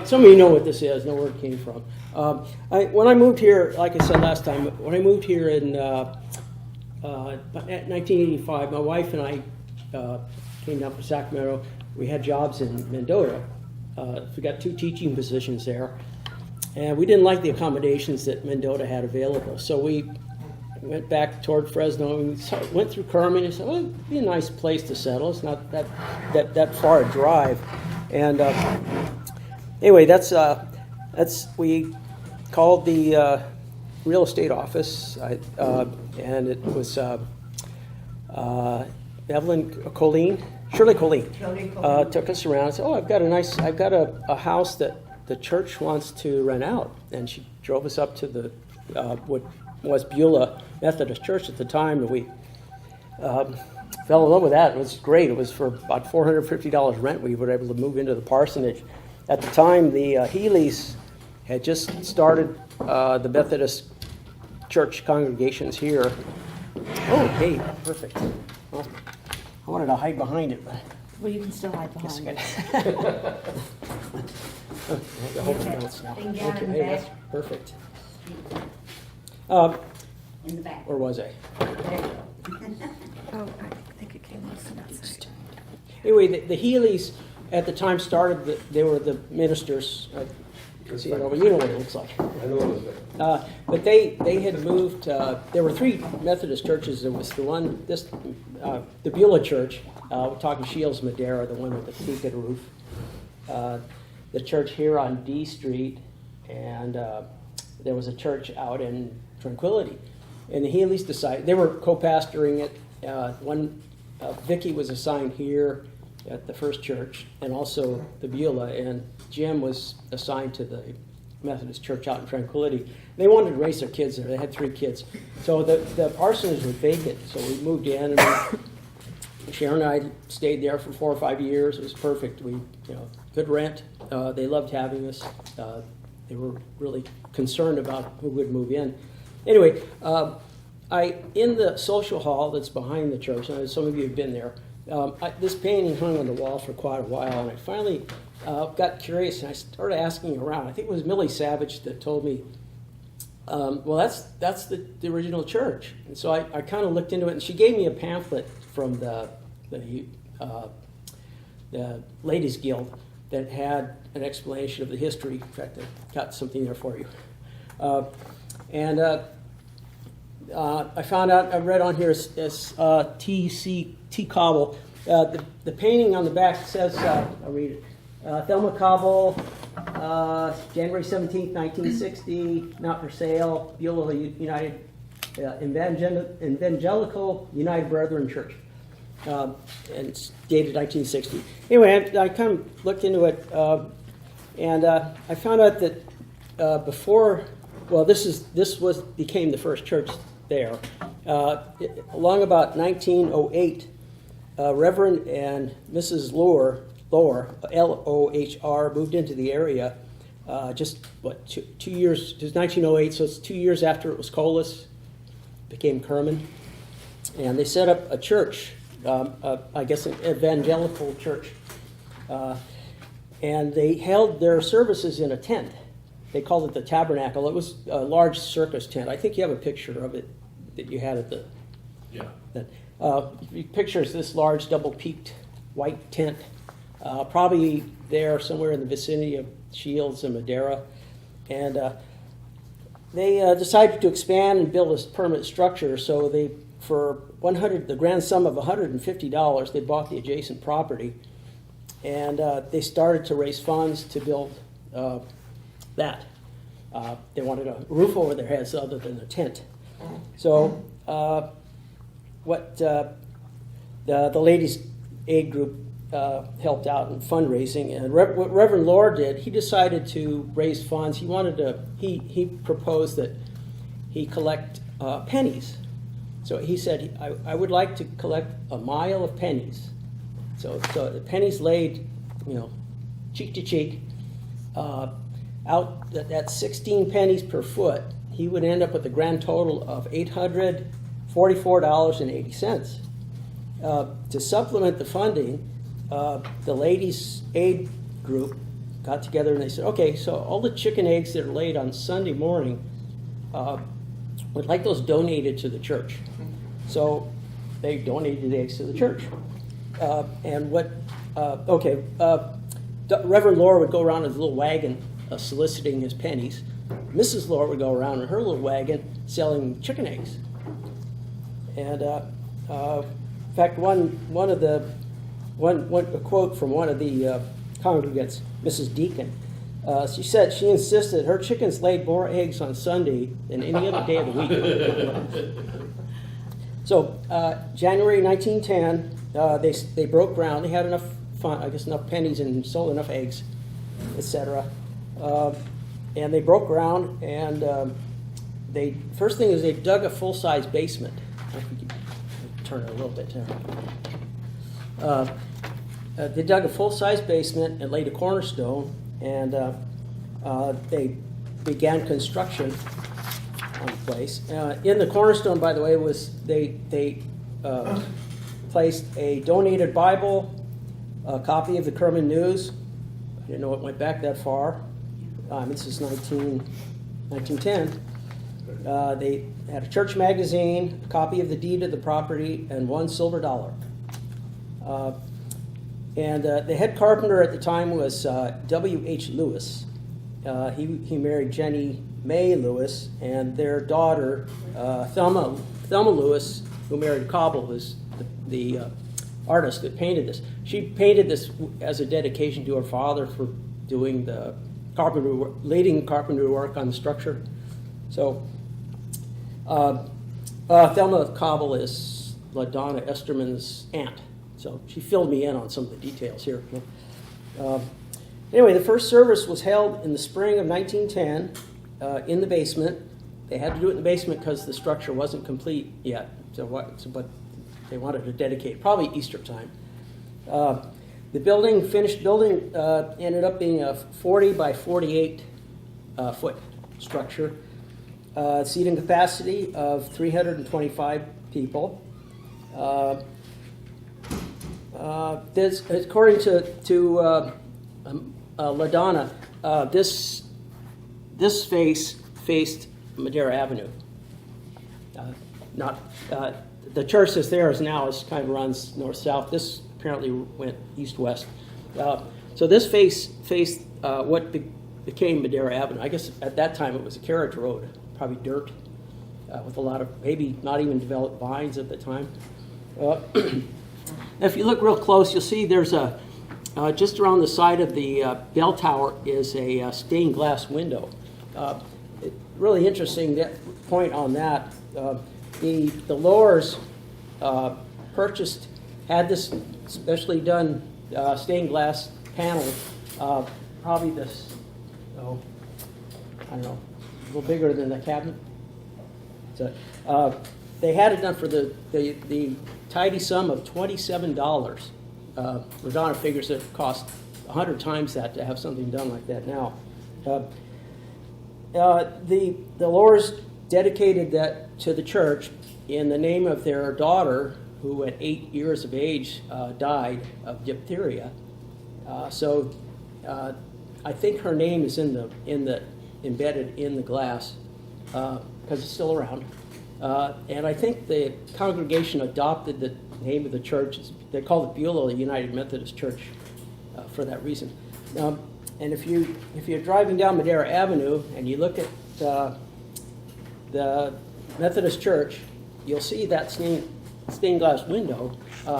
Some of you know what this is, know where it came from. When I moved here, like I said last time, when I moved here in 1985, my wife and I came down from Sacramento. We had jobs in Mendota. We got 2 teaching positions there. And we didn't like the accommodations that Mendota had available. So we went back toward Fresno and went through Kerman and said, well, it'd be a nice place to settle. It's not that far a drive. And anyway, we called the real estate office, and it was Shirley Colleen took us around and said, oh, I've got a house that the church wants to rent out. And she drove us up to the what was Beulah Methodist Church at the time, and we fell in love with that. It was great. It was for about $450 rent. We were able to move into the parsonage. At the time, the Healy's had just started the Methodist Church congregations here. Oh, hey, perfect. Well, I wanted to hide behind it, but well, you can still hide behind it. Okay, that's perfect. In the back. Where was I? Oh, I think it came loose enough. Anyway, the Healy's at the time started. They were the ministers. You can see it over. You know what it looks like. I know what it looks like. But they had moved. There were 3 Methodist churches. There was the Beulah Church. We're talking Shields, Madera, the one with the peaked roof. The church here on D Street, and there was a church out in Tranquility. And the Healy's decided, they were co-pastoring it. Vicki was assigned here at the first church, and also the Beulah, and Jim was assigned to the Methodist church out in Tranquility. They wanted to raise their kids there. They had 3 kids. So the parsonage was vacant, so we moved in, and Sharon and I stayed there for 4 or 5 years. It was perfect. We, good rent. They loved having us. They were really concerned about who would move in. Anyway, in the social hall that's behind the church, and some of you have been there, this painting hung on the wall for quite a while, and I finally got curious, and I started asking around. I think it was Millie Savage that told me, well, that's the original church. And so I kind of looked into it, and she gave me a pamphlet from the Ladies Guild that had an explanation of the history. In fact, I got something there for you. I found out, I read on here as T. Cobble. The painting on the back says, I'll read it. Thelma Cobble, January 17th, 1960, not for sale, Beulah United, Evangelical United Brethren Church. And it's dated 1960. Anyway, I kind of looked into it, and I found out that before, well, this became the first church there. Along about 1908, Reverend and Mrs. Lohr, L-O-H-R, moved into the area. Just 2 years? It was 1908, so it's 2 years after it was Colas, became Kerman, and they set up a church. I guess an evangelical church, and they held their services in a tent. They called it the Tabernacle. It was a large circus tent. I think you have a picture of it that you had at the. Yeah. Pictures this large double-peaked white tent, probably there somewhere in the vicinity of Shields and Madera, and they decided to expand and build a permanent structure. So they, for the grand sum of $150, they bought the adjacent property, and they started to raise funds to build that. They wanted a roof over their heads other than a tent. So what the Ladies' Aid Group helped out in fundraising, and what Reverend Lohr did, he decided to raise funds. He wanted to. He proposed that he collect pennies. So he said, I would like to collect a mile of pennies. So the pennies laid, cheek to cheek, out at 16 pennies per foot, he would end up with a grand total of $844.80. To supplement the funding, the Ladies' Aid Group got together and they said, okay, so all the chicken eggs that are laid on Sunday morning, would like those donated to the church. So they donated the eggs to the church. Reverend Laura would go around in his little wagon soliciting his pennies. Mrs. Laura would go around in her little wagon selling chicken eggs. And in fact, a quote from one of the congregants, Mrs. Deacon, she said she insisted her chickens laid more eggs on Sunday than any other day of the week. So January 1910, they broke ground. They had enough pennies and sold enough eggs, etc. And they broke ground, and first thing is they dug a full-size basement. I think you can turn it a little bit there. They dug a full-size basement and laid a cornerstone, and they began construction on the place. In the cornerstone, by the way, was they placed a donated Bible, a copy of the Kerman News. I didn't know it went back that far. This is 1910. They had a church magazine, a copy of the deed of the property, and $1 silver. And the head carpenter at the time was W.H. Lewis. He married Jenny May Lewis, and their daughter, Thelma Lewis, who married Cobble, was the artist that painted this. She painted this as a dedication to her father for doing the leading carpentry work on the structure. So Thelma Cobble is LaDonna Esterman's aunt. So she filled me in on some of the details here. Anyway, the first service was held in the spring of 1910 in the basement. They had to do it in the basement because the structure wasn't complete yet. But they wanted to dedicate, probably Easter time. The finished building ended up being a 40 by 48 foot structure. Seating capacity of 325 people. According to LaDonna, this faced Madera Avenue. The church that's there now kind of runs north-south. This apparently went east-west. So this faced what became Madera Avenue. I guess at that time it was a carriage road, probably dirt, with a lot of maybe not even developed vines at the time. If you look real close, you'll see there's just around the side of the bell tower is a stained glass window. Really interesting point on that. The Lowers had this specially done stained glass panel, probably this, I don't know, a little bigger than the cabinet. So, they had it done for the tidy sum of $27. Madonna figures it cost 100 times that to have something done like that now. The Lowers dedicated that to the church in the name of their daughter, who at 8 years of age died of diphtheria. So I think her name is embedded in the glass because it's still around. And I think the congregation adopted the name of the church. They call it Beulah United Methodist Church for that reason. And if you're driving down Madera Avenue and you look at the Methodist Church, you'll see that stained glass window.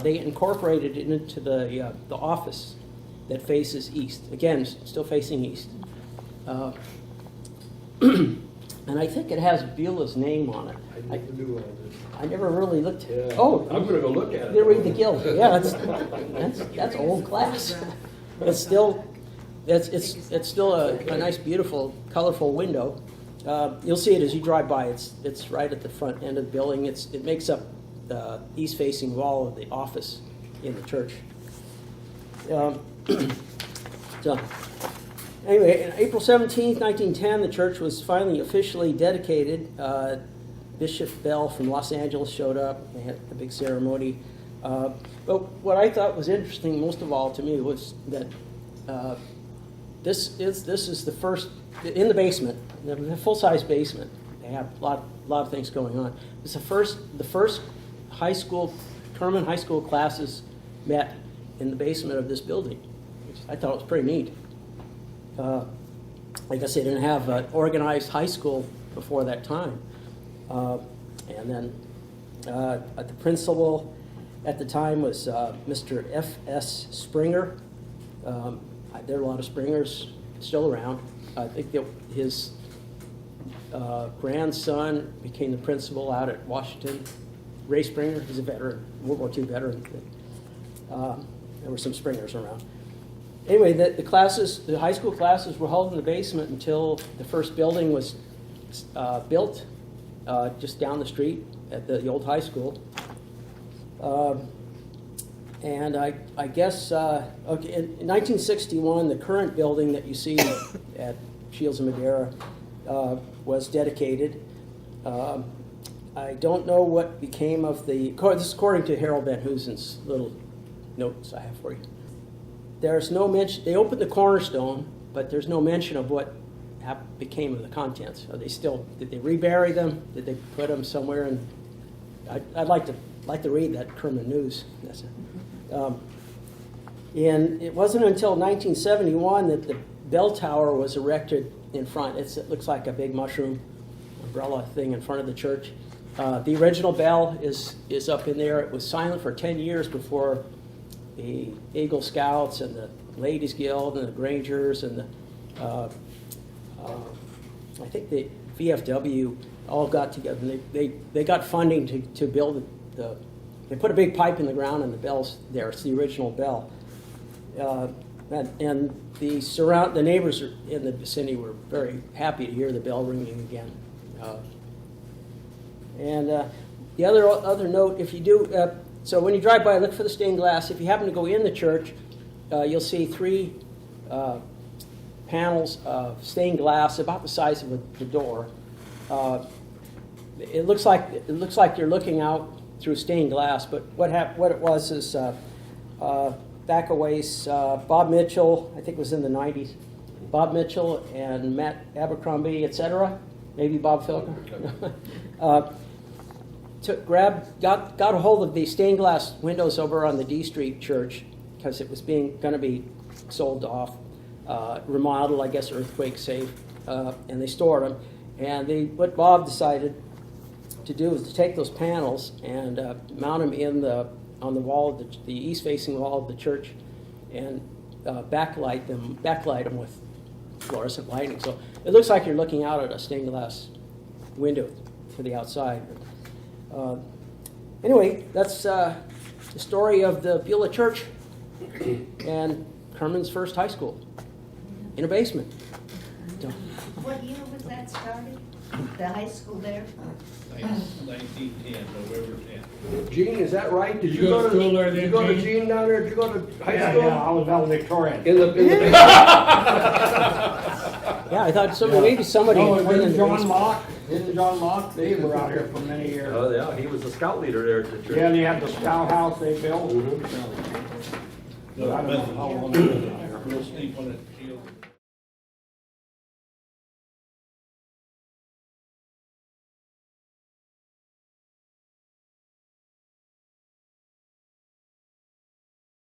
They incorporated it into the office that faces east. Again, still facing east. And I think it has Beulah's name on it. I never knew all this. I never really looked. Yeah. Oh, I'm going to go look at it. you read the Guild. Yeah, that's old glass. It's still a nice, beautiful, colorful window. You'll see it as you drive by. It's right at the front end of the building. It makes up the east-facing wall of the office in the church. So anyway, on April 17th, 1910, the church was finally officially dedicated. Bishop Bell from Los Angeles showed up. They had a big ceremony. But what I thought was interesting most of all to me was that this is the first, in the basement, the full-size basement. They have a lot of things going on. It's the first high school, Kerman High School classes met in the basement of this building, which I thought was pretty neat. I guess they didn't have an organized high school before that time. And then the principal at the time was Mr. F.S. Springer. There are a lot of Springers still around. I think that his grandson became the principal out at Washington. Ray Springer, he's a veteran, World War II veteran. There were some Springers around. Anyway, the high school classes were held in the basement until the first building was built just down the street at the old high school. And I guess, okay, in 1961, the current building that you see at Shields and Madera was dedicated. I don't know what became of this is according to Harold Van Hoosen's little notes I have for you. There's no mention, they opened the cornerstone, but there's no mention of what became of the contents. Are they still, did they rebury them? Did they put them somewhere? And I'd like to read that Kerman News. That's it. And it wasn't until 1971 that the bell tower was erected in front. It looks like a big mushroom umbrella thing in front of the church. The original bell is up in there. It was silent for 10 years before the Eagle Scouts and the Ladies Guild and the Grangers and I think the VFW all got together. And they got funding to build they put a big pipe in the ground and the bell's there. It's the original bell. And the neighbors in the vicinity were very happy to hear the bell ringing again. The other note, if you do, so when you drive by, look for the stained glass. If you happen to go in the church, you'll see 3 panels of stained glass about the size of the door. It looks like you're looking out through stained glass, but what it was is back a ways, Bob Mitchell, I think it was in the 90s, Bob Mitchell and Matt Abercrombie, etc., maybe Bob Philker, got a hold of the stained glass windows over on the D Street church because it was going to be sold off, remodeled, I guess, earthquake safe, and they stored them. And what Bob decided to do was to take those panels and mount them on the wall, the east-facing wall of the church, and backlight them with fluorescent lighting. So it looks like you're looking out at a stained glass window to the outside. Anyway, that's the story of the Beulah Church and Kerman's first high school in a basement. What year was that started? The high school there? 1910, November 10th. Gene, is that right? Did You go to school there did then, you go to Gene? Gene down there? Did you go to high Yeah, school? I was valedictorian. In the basement? Yeah, I thought maybe somebody No, had played in didn't the John basement. Mock? Didn't John Mock? They were out here for many years. Oh, yeah, he was the scout leader there at the church. Yeah, they had the scout house they built. Mhm. But I don't know how long it was out here. Real steep on it.